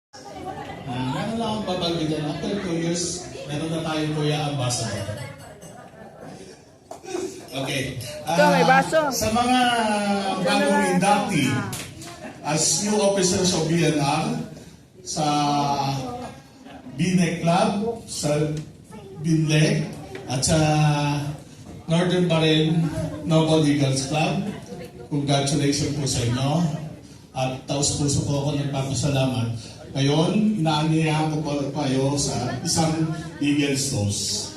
Meron lang akong babanggitin. After 2 years, meron na tayong Kuya Ambassador. Okay. Ito, may baso. Sa mga bagong inductee, as new officers of BNR, sa BNEC Club, sa BINLEC, at sa Northern Baril Noble Eagles Club, congratulations po sa inyo. At taos puso po ako nagpapasalamat. Ngayon, inaanihan ko po kayo sa isang Eagles toast.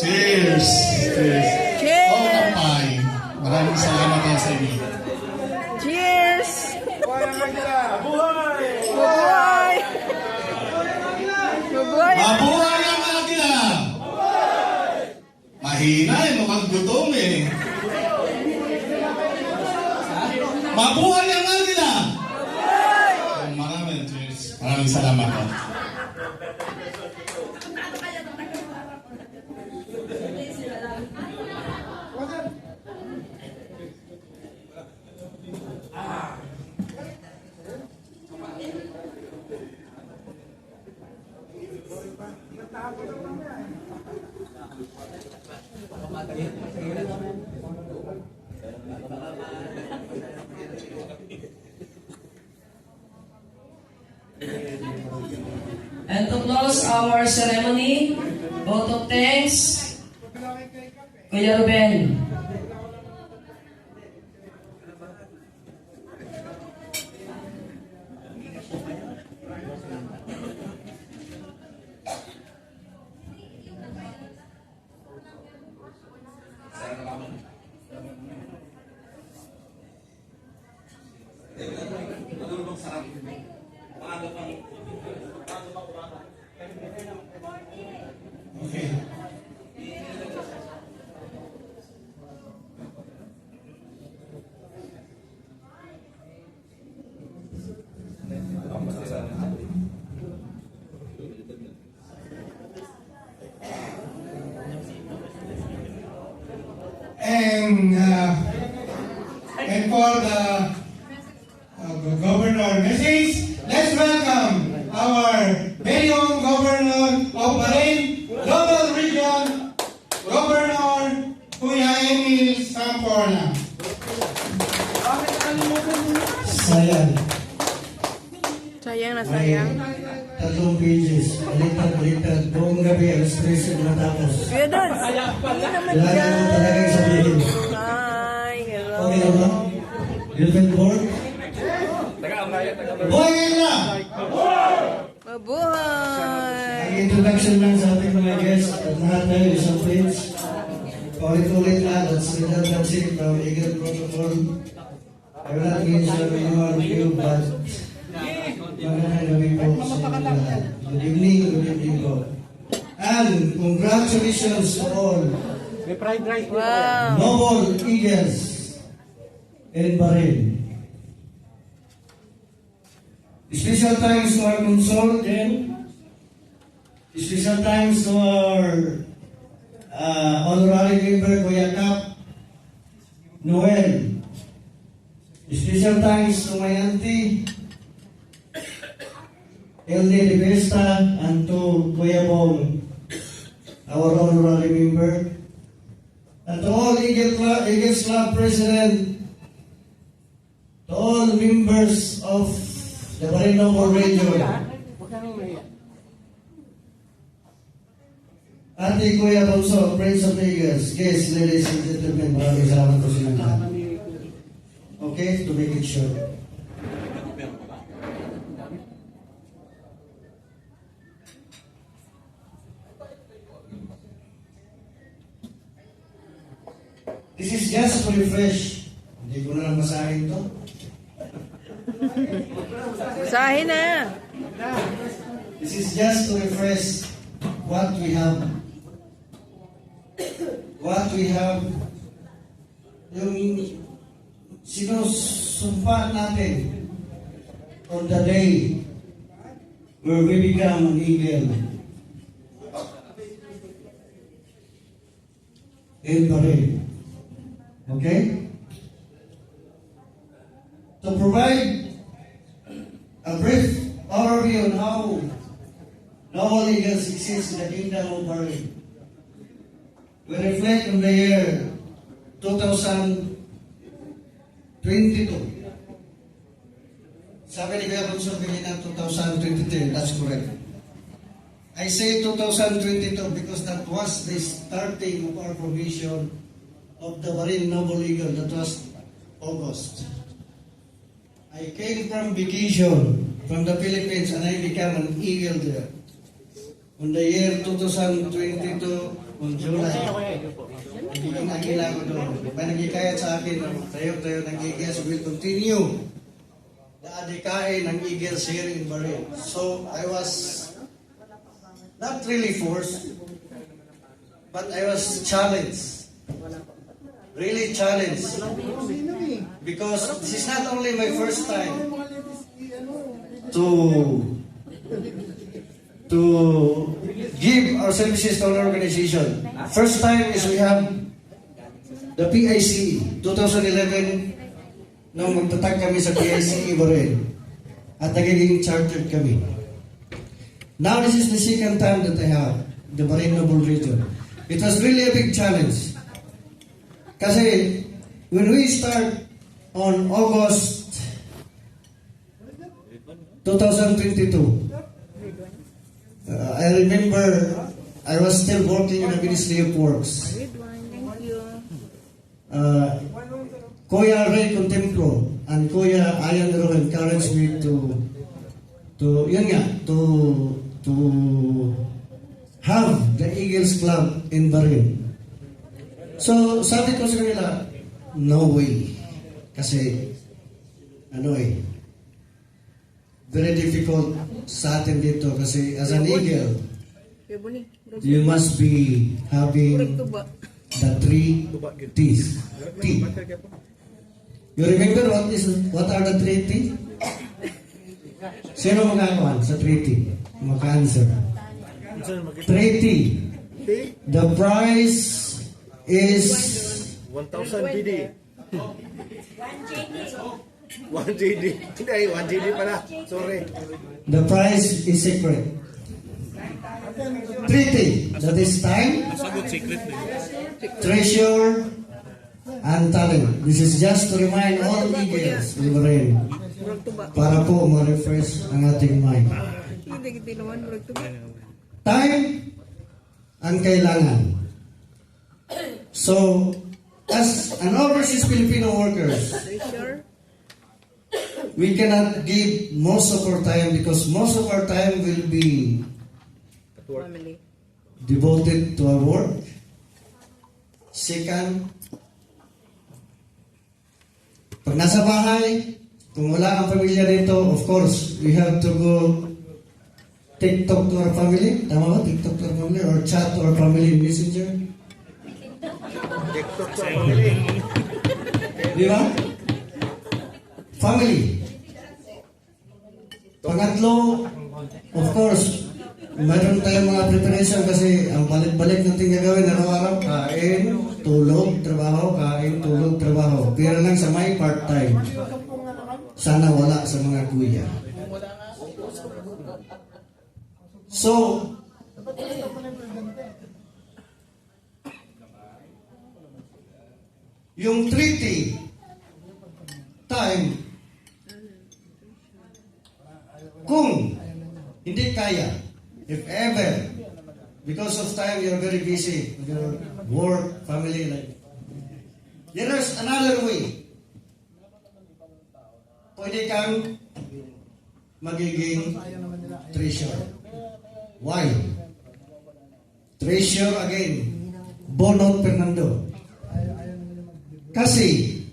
Cheers! Cheers! Cheers! Oh, kampay! Maraming salamat din sa inyo. Cheers! Buhay! Mabuhay! Mabuhay! Mabuhay ang agila! Mahina eh, mukhang gutom eh. Mabuhay ang agila! Maraming cheers. Maraming salamat po. And to close our ceremony, vote of thanks, Kuya Ruben. Okay. And for the governor message, let's welcome our very own governor of Bahrain, Global Region, Governor Kuya Emil Samporna. Sayang. Sayang na sayang. Tatlong pages. Baliktad. Buong gabi, alas 13 natapos. Kuya Dons, hindi naman Wala na dyan. naman talagang sabihin. Hi, hello. Okay na ba? Girlfriend board? Buhay ngayon na! Mabuhay! Ang introduction lang sa ating mga guests at lahat tayo isang page. Paulit-ulit lang at redundancy from Eagle Protocol. I will not mention anyone of you, but magandang gabi po sa inyo lahat. Good evening po. And congratulations to all Wow! Noble Eagles in Bahrain. Special thanks to our consultant. Special thanks to our honorary member Kuya Kap Noel. Special thanks to my auntie LD De Vesta and to Kuya Bong, our honorary member. And to all Eagles Club President, to all members of the Bahrain Noble Region, Ate Kuya Bonso, Prince of Eagles, guests, ladies and gentlemen, maraming salamat po sa inyo lahat. Okay, to make it short. This is just to refresh. Hindi ko na lang masahin to. Basahin na! This is just to refresh what we have. What we have. Yung sinusumpa natin on the day where we become an eagle. In Bahrain. Okay? To provide a brief overview on how Noble Eagles exists in the Kingdom of Bahrain. We reflect on the year 2022. Sabi ni Kuya Bunso, kanina 2023, that's correct. I say 2022 because that was the starting of our formation of the Bahrain Noble Eagle. That was August. I came from vacation from the Philippines and I became an eagle there. On the year 2022, on July, nagiging agila ko doon. May nagikayat sa akin, tayo ng Eagles will continue the adikain ng Eagles here in Bahrain. So I was not really forced, but I was challenged. Really challenged. Because this is not only my first time to give our services to an organization. First time is we have the PIC 2011 nung magtatag kami sa PIC Bahrain at nagiging chartered kami. Now this is the second time that I have the Bahrain Noble Region. It was really a big challenge. Kasi when we start on August 2022, I remember I was still working in the Ministry of Works. Kuya Ray Contemplo and Kuya Ayan Ro encouraged me to have the Eagles Club in Bahrain. So sabi ko sa kanila, no way. Kasi very difficult sa atin dito kasi as an eagle, you must be having the 3 T's. T. You remember what are the 3 T? Sino magkakawan sa 3 T? Maka-answer. 3 T. The prize is 1,000 BD. 1 JD. Hindi, 1 JD pala. Sorry. the prize is secret. 3 T. That is time, treasure, and talent. This is just to remind all eagles in Bahrain para po ma-refresh ang ating mind. Time ang kailangan. So, as an overseas Filipino workers, we cannot give most of our time because most of our time will be devoted to our work. Second, pag nasa bahay, kung wala ang pamilya dito, of course, we have to go TikTok to our family. Tama ba? TikTok to our family or chat to our family in Messenger. TikTok sa family. Di ba? Family. Pangatlo, of course, mayroon tayong mga preparation kasi ang balik-balik natin gagawin araw-araw, kain, tulog, trabaho, kain, tulog, trabaho. Pero lang sa may part-time. Sana wala sa mga kuya. So, yung treaty, time, kung hindi kaya, if ever, because of time, you're very busy with your work, family life. There's another way. Pwede kang magiging treasure. Why? Treasure again. Bonot Fernando. Kasi,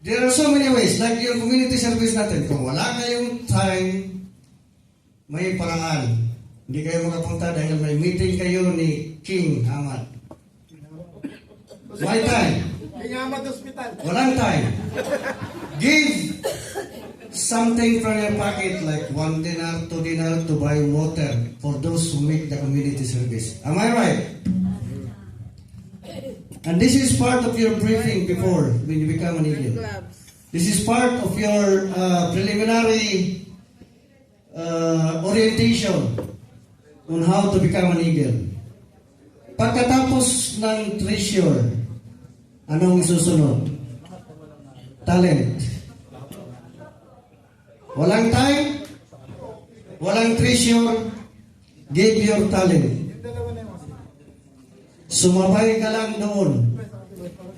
there are so many ways, like your community service natin. Kung wala kayong time, may paraan. Hindi kayo makapunta dahil may meeting kayo ni King Hamad. May time. King Hamad Hospital. Walang time. Give something from your pocket like 1 dinar, 2 dinar to buy water for those who make the community service. Am I right? And this is part of your briefing before when you become an eagle. This is part of your preliminary orientation on how to become an eagle. Pagkatapos ng treasure, anong susunod? Talent. Walang time, walang treasure, give your talent. Sumabay ka lang doon.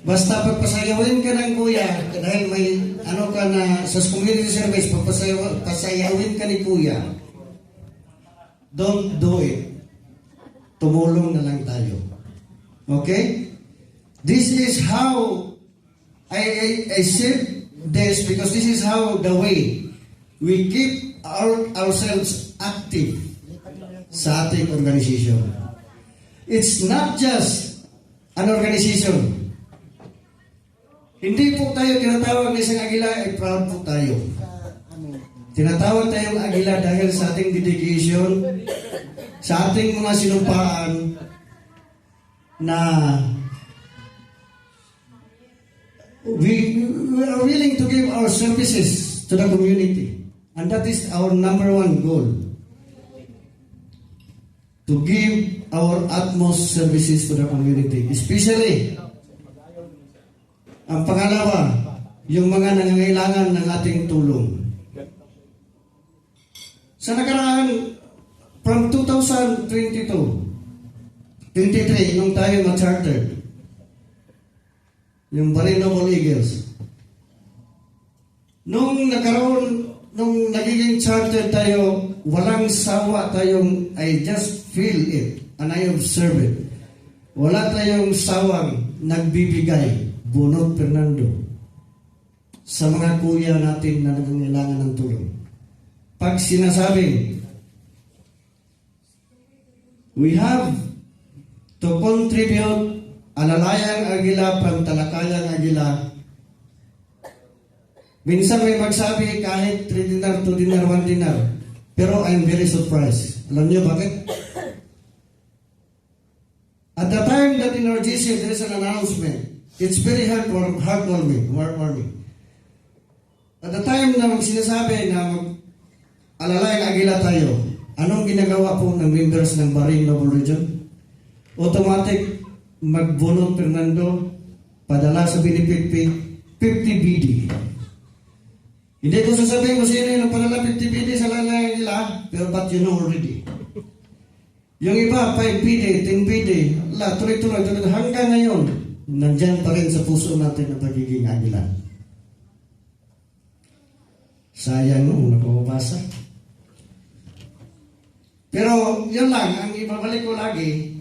Basta pagpasayawin ka ng kuya, dahil may ano ka na sa community service, pasayawin ka ni kuya, don't do it. Tumulong na lang tayo. Okay? This is how I said this because this is how the way we keep ourselves active sa ating organization. It's not just an organization. Hindi po tayo tinatawag na isang agila, ay proud po tayo. Tinatawag tayong agila dahil sa ating dedication, sa ating mga sinumpaan na we are willing to give our services to the community. And that is our number one goal. To give our utmost services to the community. Especially, ang pangalawa, yung mga nangangailangan ng ating tulong. Sa nakaraan, from 2022, 23, nung tayo mag-chartered, yung Bahrain Noble Eagles, nung nagiging chartered tayo, walang sawa tayong, I just feel it, and I observe it. Wala tayong sawang nagbibigay, Bunot Fernando, sa mga kuya natin na nangangailangan ng tulong. Pag sinasabing, we have to contribute Alalayang Agila, Pantalakayang Agila. Minsan may magsabi kahit 3 dinar, 2 dinar, 1 dinar. Pero I'm very surprised. Alam niyo bakit? At the time that in our GC there is an announcement, it's very heartwarming. At the time na sinasabi na Alalayang Agila tayo, anong ginagawa po ng members ng Bahrain Noble Region? Automatic magbunot Fernando, padala sa benefit fee, 50 BD. Hindi ko sasabihin kung sino yung padala 50 BD sa Alalayang Agila, pero but you know already. Yung iba, 5 BD, 10 BD, tuloy-tuloy, hanggang ngayon, nandyan pa rin sa puso natin ang pagiging Agila. Sayang nung nakabasa. Pero yun lang, ang ibabalik ko lagi,